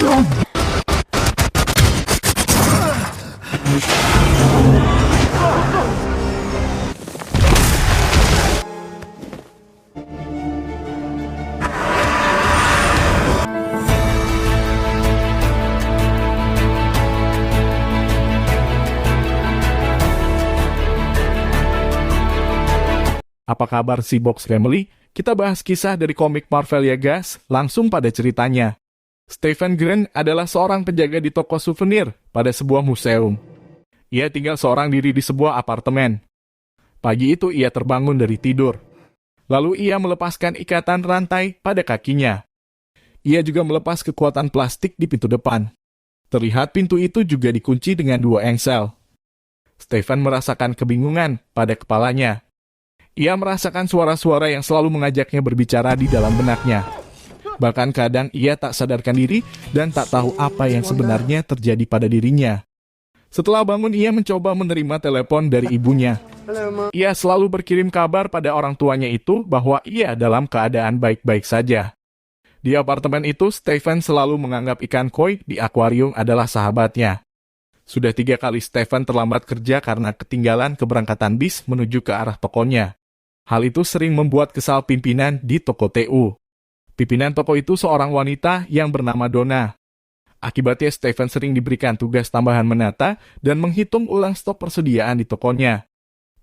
Apa kabar si Box Family? Kita bahas kisah dari komik Marvel ya guys, langsung pada ceritanya. Stephen Grant adalah seorang penjaga di toko souvenir pada sebuah museum. Ia tinggal seorang diri di sebuah apartemen. Pagi itu ia terbangun dari tidur. Lalu ia melepaskan ikatan rantai pada kakinya. Ia juga melepas kekuatan plastik di pintu depan. Terlihat pintu itu juga dikunci dengan 2 engsel. Stephen merasakan kebingungan pada kepalanya. Ia merasakan suara-suara yang selalu mengajaknya berbicara di dalam benaknya. Bahkan kadang ia tak sadarkan diri dan tak tahu apa yang sebenarnya terjadi pada dirinya. Setelah bangun, ia mencoba menerima telepon dari ibunya. Ia selalu berkirim kabar pada orang tuanya itu bahwa ia dalam keadaan baik-baik saja. Di apartemen itu, Stephen selalu menganggap ikan koi di akuarium adalah sahabatnya. Sudah 3 kali Stephen terlambat kerja karena ketinggalan keberangkatan bis menuju ke arah tokonya. Hal itu sering membuat kesal pimpinan di toko TU. Pimpinan toko itu seorang wanita yang bernama Donna. Akibatnya Stephen sering diberikan tugas tambahan menata dan menghitung ulang stok persediaan di tokonya.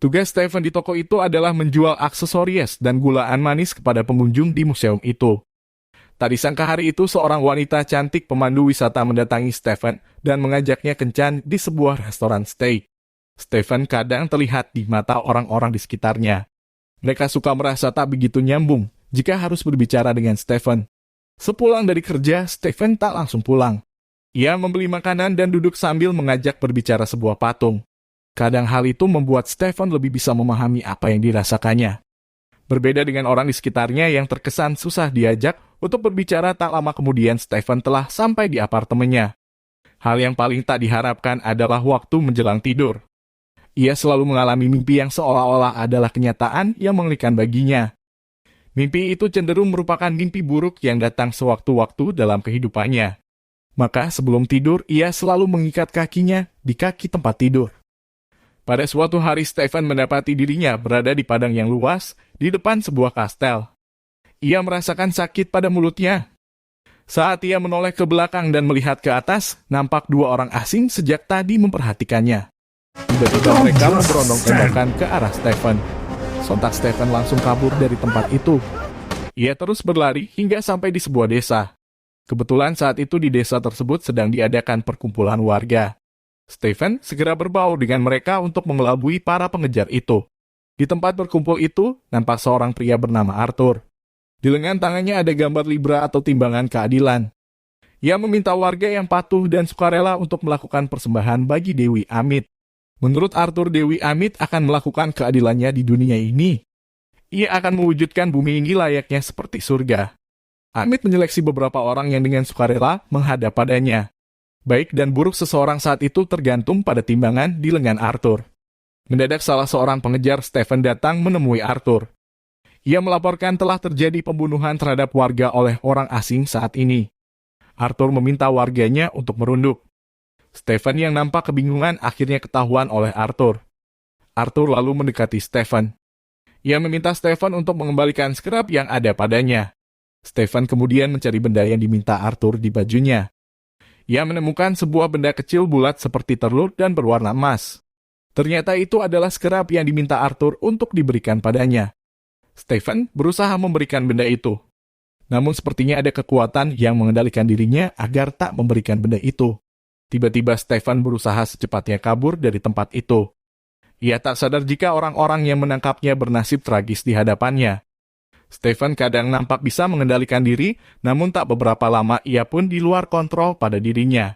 Tugas Stephen di toko itu adalah menjual aksesoris dan gulaan manis kepada pengunjung di museum itu. Tak disangka hari itu seorang wanita cantik pemandu wisata mendatangi Stephen dan mengajaknya kencan di sebuah restoran steak. Stephen kadang terlihat di mata orang-orang di sekitarnya. Mereka suka merasa tak begitu nyambung jika harus berbicara dengan Stephen. Sepulang dari kerja, Stephen tak langsung pulang. Ia membeli makanan dan duduk sambil mengajak berbicara sebuah patung. Kadang hal itu membuat Stephen lebih bisa memahami apa yang dirasakannya. Berbeda dengan orang di sekitarnya yang terkesan susah diajak untuk berbicara, tak lama kemudian Stephen telah sampai di apartemennya. Hal yang paling tak diharapkan adalah waktu menjelang tidur. Ia selalu mengalami mimpi yang seolah-olah adalah kenyataan yang mengerikan baginya. Mimpi itu cenderung merupakan mimpi buruk yang datang sewaktu-waktu dalam kehidupannya. Maka sebelum tidur, ia selalu mengikat kakinya di kaki tempat tidur. Pada suatu hari, Stephen mendapati dirinya berada di padang yang luas di depan sebuah kastel. Ia merasakan sakit pada mulutnya. Saat ia menoleh ke belakang dan melihat ke atas, nampak 2 orang asing sejak tadi memperhatikannya. Tiba-tiba mereka memberondong-ondongkan ke arah Stephen. Sontak Stephen langsung kabur dari tempat itu. Ia terus berlari hingga sampai di sebuah desa. Kebetulan saat itu di desa tersebut sedang diadakan perkumpulan warga. Stephen segera berbaur dengan mereka untuk mengelabui para pengejar itu. Di tempat berkumpul itu, nampak seorang pria bernama Arthur. Di lengan tangannya ada gambar libra atau timbangan keadilan. Ia meminta warga yang patuh dan sukarela untuk melakukan persembahan bagi Dewi Amit. Menurut Arthur, Dewi Amit akan melakukan keadilannya di dunia ini. Ia akan mewujudkan bumi ini layaknya seperti surga. Amit menyeleksi beberapa orang yang dengan sukarela menghadap padanya. Baik dan buruk seseorang saat itu tergantung pada timbangan di lengan Arthur. Mendadak salah seorang pengejar Stephen datang menemui Arthur. Ia melaporkan telah terjadi pembunuhan terhadap warga oleh orang asing saat ini. Arthur meminta warganya untuk merunduk. Stephen yang nampak kebingungan akhirnya ketahuan oleh Arthur. Arthur lalu mendekati Stephen. Ia meminta Stephen untuk mengembalikan skrap yang ada padanya. Stephen kemudian mencari benda yang diminta Arthur di bajunya. Ia menemukan sebuah benda kecil bulat seperti telur dan berwarna emas. Ternyata itu adalah skrap yang diminta Arthur untuk diberikan padanya. Stephen berusaha memberikan benda itu. Namun sepertinya ada kekuatan yang mengendalikan dirinya agar tak memberikan benda itu. Tiba-tiba Stephen berusaha secepatnya kabur dari tempat itu. Ia tak sadar jika orang-orang yang menangkapnya bernasib tragis di hadapannya. Stephen kadang nampak bisa mengendalikan diri, namun tak beberapa lama ia pun di luar kontrol pada dirinya.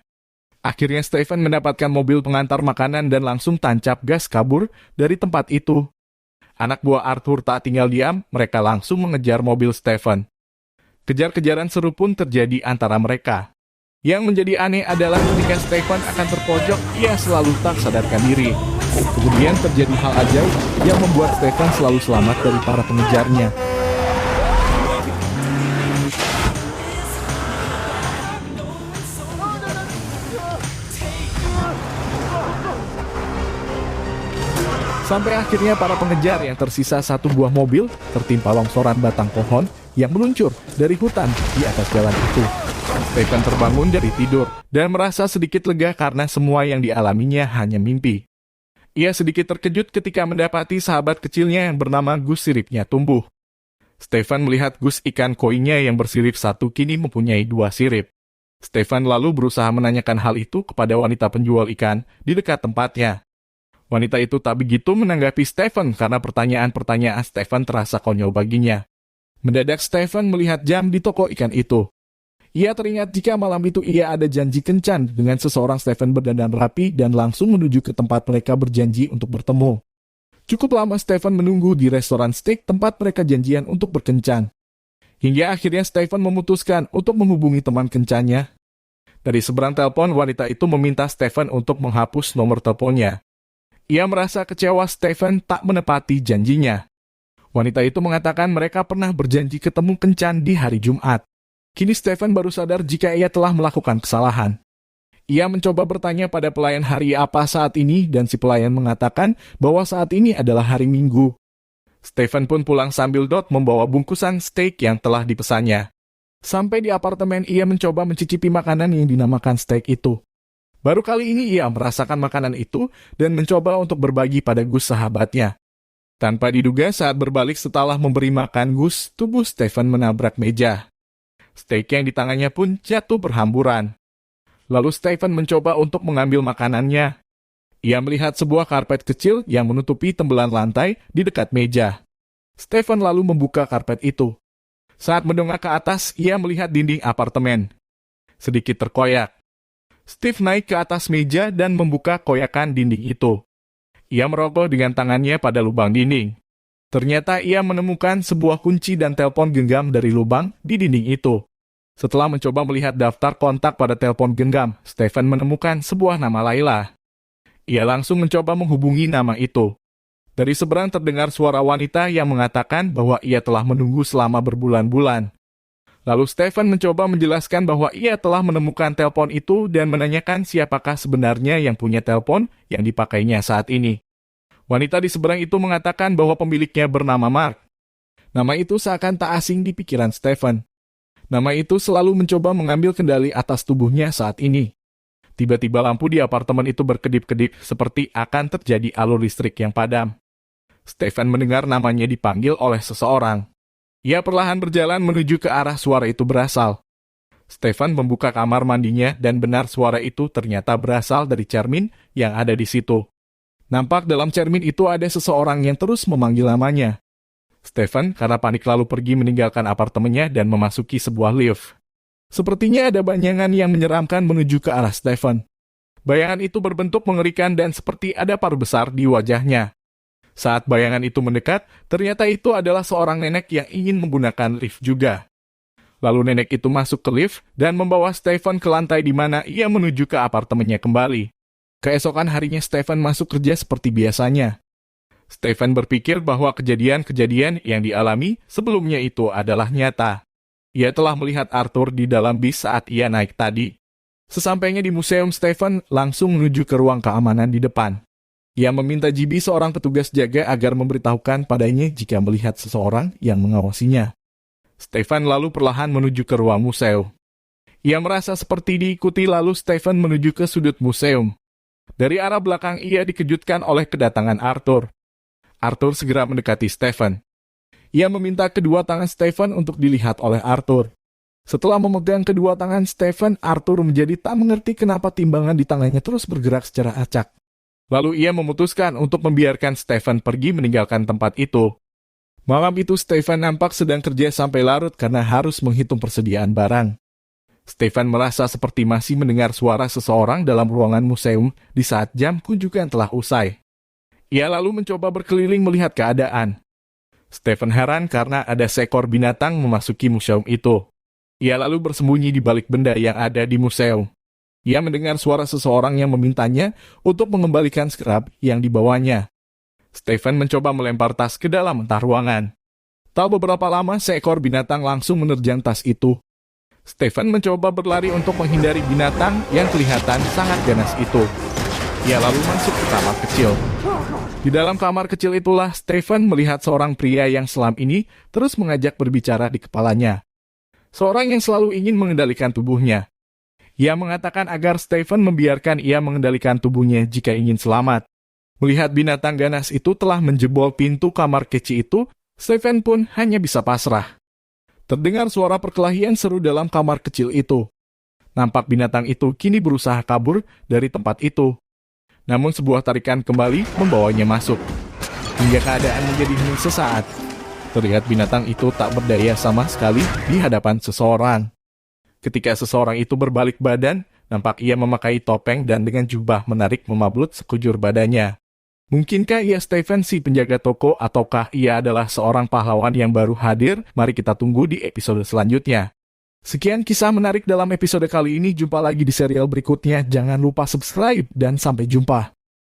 Akhirnya Stephen mendapatkan mobil pengantar makanan dan langsung tancap gas kabur dari tempat itu. Anak buah Arthur tak tinggal diam, mereka langsung mengejar mobil Stephen. Kejar-kejaran seru pun terjadi antara mereka. Yang menjadi aneh adalah ketika Stephen akan terpojok, ia selalu tak sadarkan diri. Kemudian terjadi hal ajaib yang membuat Stephen selalu selamat dari para pengejarnya. Sampai akhirnya para pengejar yang tersisa satu buah mobil tertimpa longsoran batang pohon yang meluncur dari hutan di atas jalan itu. Stephen terbangun dari tidur dan merasa sedikit lega karena semua yang dialaminya hanya mimpi. Ia sedikit terkejut ketika mendapati sahabat kecilnya yang bernama Gus siripnya tumbuh. Stephen melihat Gus ikan koinya yang bersirip satu kini mempunyai 2 sirip. Stephen lalu berusaha menanyakan hal itu kepada wanita penjual ikan di dekat tempatnya. Wanita itu tak begitu menanggapi Stephen karena pertanyaan-pertanyaan Stephen terasa konyol baginya. Mendadak Stephen melihat jam di toko ikan itu. Ia teringat jika malam itu ia ada janji kencan dengan seseorang. Stephen berdandan rapi dan langsung menuju ke tempat mereka berjanji untuk bertemu. Cukup lama Stephen menunggu di restoran steak tempat mereka janjian untuk berkencan. Hingga akhirnya Stephen memutuskan untuk menghubungi teman kencannya. Dari seberang telepon, wanita itu meminta Stephen untuk menghapus nomor teleponnya. Ia merasa kecewa Stephen tak menepati janjinya. Wanita itu mengatakan mereka pernah berjanji ketemu kencan di hari Jumat. Kini Stephen baru sadar jika ia telah melakukan kesalahan. Ia mencoba bertanya pada pelayan hari apa saat ini dan si pelayan mengatakan bahwa saat ini adalah hari Minggu. Stephen pun pulang sambil membawa bungkusan steak yang telah dipesannya. Sampai di apartemen ia mencoba mencicipi makanan yang dinamakan steak itu. Baru kali ini ia merasakan makanan itu dan mencoba untuk berbagi pada Gus sahabatnya. Tanpa diduga saat berbalik setelah memberi makan Gus, tubuh Stephen menabrak meja. Steak yang di tangannya pun jatuh berhamburan. Lalu Stephen mencoba untuk mengambil makanannya. Ia melihat sebuah karpet kecil yang menutupi tembelan lantai di dekat meja. Stephen lalu membuka karpet itu. Saat mendongak ke atas, ia melihat dinding apartemen sedikit terkoyak. Steve naik ke atas meja dan membuka koyakan dinding itu. Ia merogoh dengan tangannya pada lubang dinding. Ternyata ia menemukan sebuah kunci dan telepon genggam dari lubang di dinding itu. Setelah mencoba melihat daftar kontak pada telepon genggam, Stephen menemukan sebuah nama Laila. Ia langsung mencoba menghubungi nama itu. Dari seberang terdengar suara wanita yang mengatakan bahwa ia telah menunggu selama berbulan-bulan. Lalu Stephen mencoba menjelaskan bahwa ia telah menemukan telepon itu dan menanyakan siapakah sebenarnya yang punya telepon yang dipakainya saat ini. Wanita di seberang itu mengatakan bahwa pemiliknya bernama Mark. Nama itu seakan tak asing di pikiran Stephen. Nama itu selalu mencoba mengambil kendali atas tubuhnya saat ini. Tiba-tiba lampu di apartemen itu berkedip-kedip seperti akan terjadi alur listrik yang padam. Stephen mendengar namanya dipanggil oleh seseorang. Ia perlahan berjalan menuju ke arah suara itu berasal. Stephen membuka kamar mandinya dan benar suara itu ternyata berasal dari cermin yang ada di situ. Nampak dalam cermin itu ada seseorang yang terus memanggil namanya. Stephen karena panik lalu pergi meninggalkan apartemennya dan memasuki sebuah lift. Sepertinya ada bayangan yang menyeramkan menuju ke arah Stephen. Bayangan itu berbentuk mengerikan dan seperti ada paru besar di wajahnya. Saat bayangan itu mendekat, ternyata itu adalah seorang nenek yang ingin menggunakan lift juga. Lalu nenek itu masuk ke lift dan membawa Stephen ke lantai di mana ia menuju ke apartemennya kembali. Keesokan harinya Stephen masuk kerja seperti biasanya. Stephen berpikir bahwa kejadian-kejadian yang dialami sebelumnya itu adalah nyata. Ia telah melihat Arthur di dalam bis saat ia naik tadi. Sesampainya di museum, Stephen langsung menuju ke ruang keamanan di depan. Ia meminta Gibi, seorang petugas jaga, agar memberitahukan padanya jika melihat seseorang yang mengawasinya. Stephen lalu perlahan menuju ke ruang museum. Ia merasa seperti diikuti lalu Stephen menuju ke sudut museum. Dari arah belakang ia dikejutkan oleh kedatangan Arthur. Arthur segera mendekati Stephen. Ia meminta kedua tangan Stephen untuk dilihat oleh Arthur. Setelah memegang kedua tangan Stephen, Arthur menjadi tak mengerti kenapa timbangan di tangannya terus bergerak secara acak. Lalu ia memutuskan untuk membiarkan Stephen pergi meninggalkan tempat itu. Malam itu Stephen nampak sedang kerja sampai larut karena harus menghitung persediaan barang. Stephen merasa seperti masih mendengar suara seseorang dalam ruangan museum di saat jam kunjungan telah usai. Ia lalu mencoba berkeliling melihat keadaan. Stephen heran karena ada seekor binatang memasuki museum itu. Ia lalu bersembunyi di balik benda yang ada di museum. Ia mendengar suara seseorang yang memintanya untuk mengembalikan skrap yang dibawanya. Stephen mencoba melempar tas ke dalam entah ruangan. Tak beberapa lama seekor binatang langsung menerjang tas itu. Stephen mencoba berlari untuk menghindari binatang yang kelihatan sangat ganas itu. Ia lalu masuk ke kamar kecil. Di dalam kamar kecil itulah Stephen melihat seorang pria yang selam ini terus mengajak berbicara di kepalanya. Seorang yang selalu ingin mengendalikan tubuhnya. Ia mengatakan agar Stephen membiarkan ia mengendalikan tubuhnya jika ingin selamat. Melihat binatang ganas itu telah menjebol pintu kamar kecil itu, Stephen pun hanya bisa pasrah. Terdengar suara perkelahian seru dalam kamar kecil itu. Nampak binatang itu kini berusaha kabur dari tempat itu. Namun sebuah tarikan kembali membawanya masuk. Hingga keadaan menjadi hening sesaat. Terlihat binatang itu tak berdaya sama sekali di hadapan seseorang. Ketika seseorang itu berbalik badan, nampak ia memakai topeng dan dengan jubah menarik memablut sekujur badannya. Mungkinkah ia Stephen si penjaga toko ataukah ia adalah seorang pahlawan yang baru hadir? Mari kita tunggu di episode selanjutnya. Sekian kisah menarik dalam episode kali ini. Jumpa lagi di serial berikutnya. Jangan lupa subscribe dan sampai jumpa.